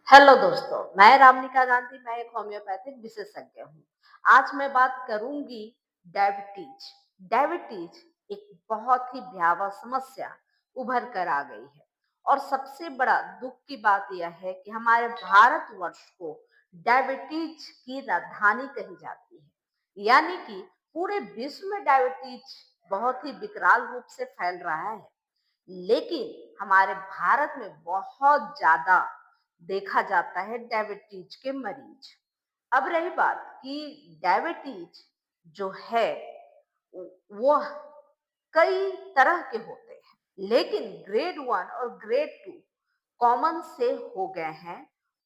Hello दोस्तों, मैं रामनिका गांधी, मैं एक होम्योपैथिक विशेषज्ञ हूँ। आज मैं बात करूंगी डायबिटीज। डायबिटीज एक बहुत ही भयावह समस्या उभर कर आ गई है और सबसे बड़ा दुख की बात यह है कि हमारे भारतवर्ष को डायबिटीज की राजधानी कही जाती है। यानी कि पूरे विश्व में डायबिटीज बहुत ही विकराल रूप से फैल रहा है, लेकिन हमारे भारत में बहुत ज्यादा देखा जाता है डायबिटीज के मरीज। अब रही बात कि डायबिटीज जो है वो कई तरह के होते हैं, लेकिन ग्रेड 1 और ग्रेड 2 कॉमन से हो गए हैं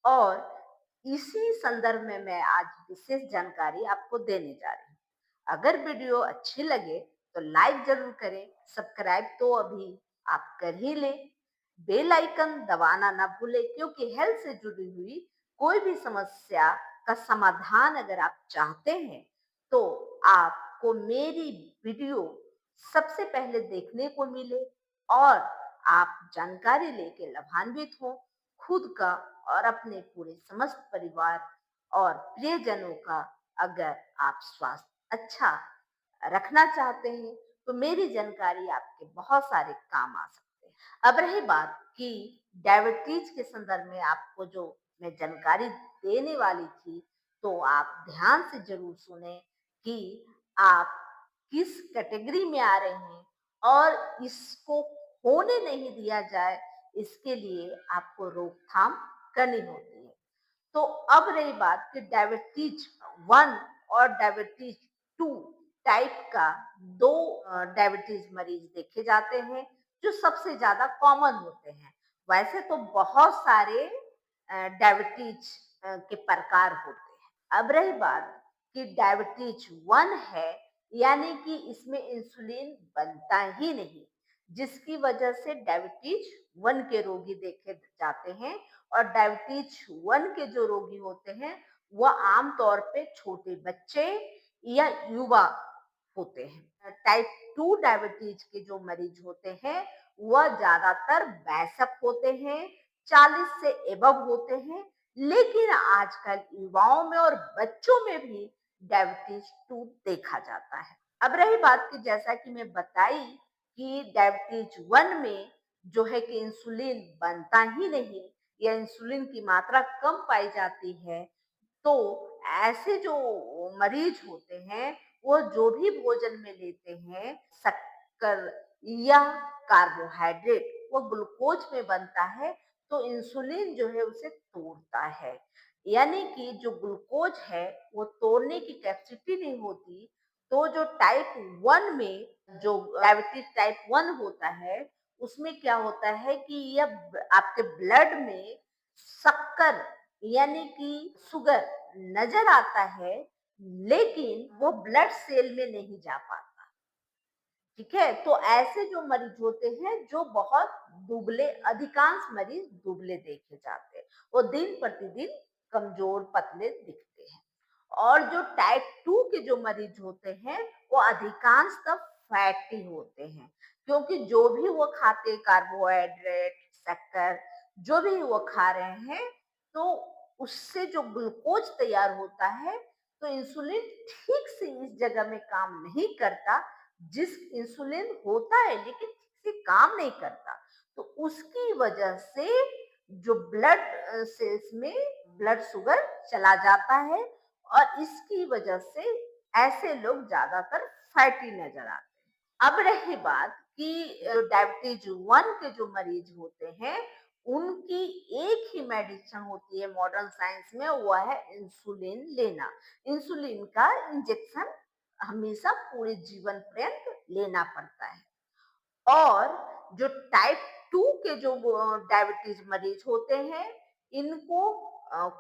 और इसी संदर्भ में मैं आज विशेष जानकारी आपको देने जा रही हूँ। अगर वीडियो अच्छी लगे तो लाइक जरूर करें, सब्सक्राइब तो अभी आप कर ही लें, बेल आइकन दबाना ना भूलें, क्योंकि हेल्थ से जुड़ी हुई कोई भी समस्या का समाधान अगर आप चाहते हैं तो आपको मेरी वीडियो सबसे पहले देखने को मिले और आप जानकारी लेके लाभान्वित हो, खुद का और अपने पूरे समस्त परिवार और प्रियजनों का। अगर आप स्वास्थ्य अच्छा रखना चाहते हैं तो मेरी जानकारी आपके बहुत सारे काम आ सकते हैं। अब रही बात कि डायबिटीज के संदर्भ में आपको जो मैं जानकारी देने वाली थी, तो आप ध्यान से जरूर सुने कि आप किस कैटेगरी में आ रहे हैं और इसको होने नहीं दिया जाए, इसके लिए आपको रोकथाम करनी होती है। तो अब रही बात कि डायबिटीज 1 और डायबिटीज 2 टाइप का दो डायबिटीज मरीज देखे जाते हैं जो सबसे ज्यादा कॉमन होते हैं। वैसे तो बहुत सारे डायबिटीज के प्रकार होते हैं। अब रही बात कि डायबिटीज 1 है, यानी कि इसमें इंसुलिन बनता ही नहीं, जिसकी वजह से डायबिटीज 1 के रोगी देखे जाते हैं। और डायबिटीज 1 के जो रोगी होते हैं वह आमतौर पे छोटे बच्चे या युवा होते हैं। टाइप 2 डायबिटीज के जो मरीज होते हैं वह ज्यादातर वयस्क होते हैं, 40 से एबव होते हैं, लेकिन आजकल युवाओं में और बच्चों में भी डायबिटीज 2 देखा जाता है। अब रही बात कि जैसा कि मैं बताई कि डायबिटीज 1 में जो है कि इंसुलिन बनता ही नहीं या इंसुलिन की मात्रा कम पाई जाती है, तो ऐसे जो मरीज होते हैं वो जो भी भोजन में लेते हैं, शक्कर या कार्बोहाइड्रेट वो ग्लूकोज में बनता है, तो इंसुलिन जो है उसे तोड़ता है। यानी कि जो ग्लूकोज है वो तोड़ने की कैपेसिटी नहीं होती। तो जो टाइप 1 में जो डायबिटीज टाइप 1 होता है उसमें क्या होता है कि यह आपके ब्लड में शक्कर यानी कि शुगर नजर आता है, लेकिन वो ब्लड सेल में नहीं जा पाता। ठीक है, तो ऐसे जो मरीज होते हैं जो बहुत दुबले, अधिकांश मरीज दुबले देखे जाते हैं, वो दिन प्रतिदिन कमजोर पतले दिखते हैं। और जो टाइप 2 के जो मरीज होते हैं वो अधिकांश तब फैटी होते हैं, क्योंकि जो भी वो खाते, कार्बोहाइड्रेट, शक्कर, जो भी वो खा रहे हैं, तो उससे जो ग्लूकोज तैयार होता है, तो इंसुलिन ठीक से इस जगह में काम नहीं करता। जिस इंसुलिन होता है लेकिन ठीक से काम नहीं करता, तो उसकी वजह से जो ब्लड सेल्स में ब्लड शुगर चला जाता है और इसकी वजह से ऐसे लोग ज्यादातर फैटी नजर आते हैं। अब रही बात कि डायबिटीज 1 के जो मरीज होते हैं उनकी एक ही मेडिसिन होती है मॉडर्न साइंस में, वो है इंसुलिन लेना। इंसुलिन का इंजेक्शन हमेशा पूरे जीवन पर्यंत लेना पड़ता है। और जो टाइप 2 के जो डायबिटीज मरीज होते हैं, इनको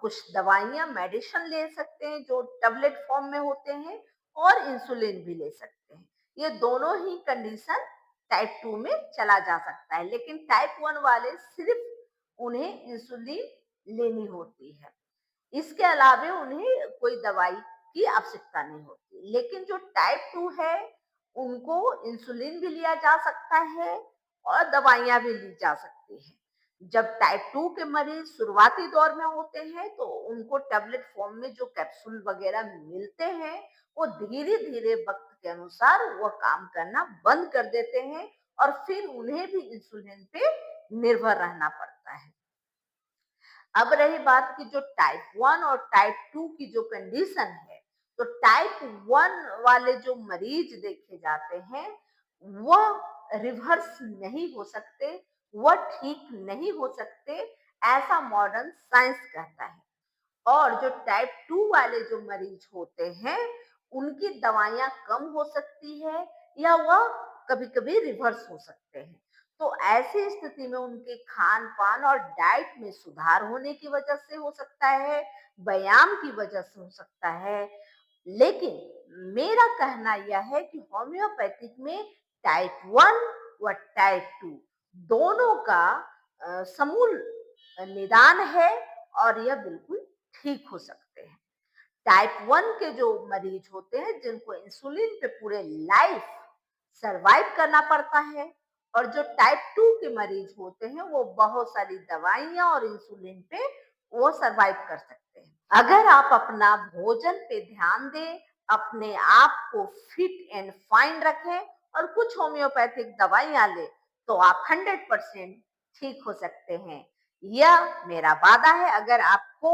कुछ दवाइयां मेडिसिन ले सकते हैं जो टेबलेट फॉर्म में होते हैं, और इंसुलिन भी ले सकते हैं। ये दोनों ही कंडीशन टाइप 2 में चला जा सकता है, लेकिन टाइप 1 वाले सिर्फ उन्हें इंसुलिन लेनी होती है। इसके अलावे उन्हें कोई दवाई की आवश्यकता नहीं होती। लेकिन जो टाइप 2 है उनको इंसुलिन भी लिया जा सकता है और दवाइयां भी ली जा सकती है। जब टाइप 2 के मरीज शुरुआती दौर में होते हैं तो उनको टैबलेट फॉर्म में जो कैप्सूल वगैरह मिलते हैं, वो धीरे-धीरे वक्त के अनुसार वो काम करना बंद कर देते हैं और फिर उन्हें भी इंसुलिन पे निर्भर रहना पड़ता है। अब रही बात की जो टाइप 1 और टाइप 2 की जो कंडीशन है, तो टाइप 1 वाले जो मरीज देखे जाते हैं, वह रिवर्स नहीं हो सकते, वह ठीक नहीं हो सकते, ऐसा मॉडर्न साइंस कहता है। और जो टाइप 2 वाले जो मरीज होते हैं, उनकी दवाइयाँ कम हो सकती है या वह कभी-कभी रिवर्स हो सकते हैं। तो ऐसी स्थिति में उनके खान-पान और डाइट में सुधार होने की वजह से हो सकता है, व्यायाम की वजह से हो सकता है। लेकिन मेरा कहना यह है कि होम्योपैथिक में टाइप 1 व टाइप 2 दोनों का समूल निदान है और यह बिल्कुल ठीक हो सकते हैं। टाइप 1 के जो मरीज होते हैं जिनको इंसुलिन पे पूरे लाइफ सरवाइव करना पड़ता है और जो टाइप 2 के मरीज होते हैं वो बहुत सारी दवाइयाँ और इंसुलिन पे वो सरवाइव कर सकते हैं। अगर आप अपना भोजन पे ध्यान दें, अपने आप को फिट एंड फाइन रखें और कुछ होम्योपैथिक दवाइयाँ लें, तो आप 100% ठीक हो सकते हैं। यह मेरा वादा है। अगर आपको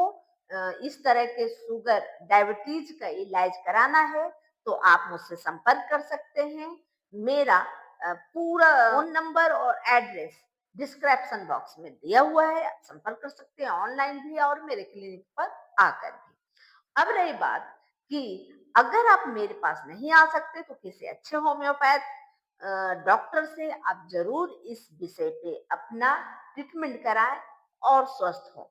इस तरह के शुगर, डायबिटीज का इलाज कराना है, तो आप मुझसे संपर्क कर सकते हैं। मेरा पूरा फ़ोन नंबर और एड्रेस डिस्क्रिप्शन बॉक्स में दिया हुआ है। आप संपर्क कर सकते हैं ऑनलाइन भी और मेरे क्लिनिक पर आकर भी। अब रही बात कि अगर आप मेरे पास नहीं आ सकते तो किसी अच्छे होम्योपैथ डॉक्टर से आप ज़रूर इस विषय पे अपना ट्रीटमेंट कराएँ और स्वस्थ हों।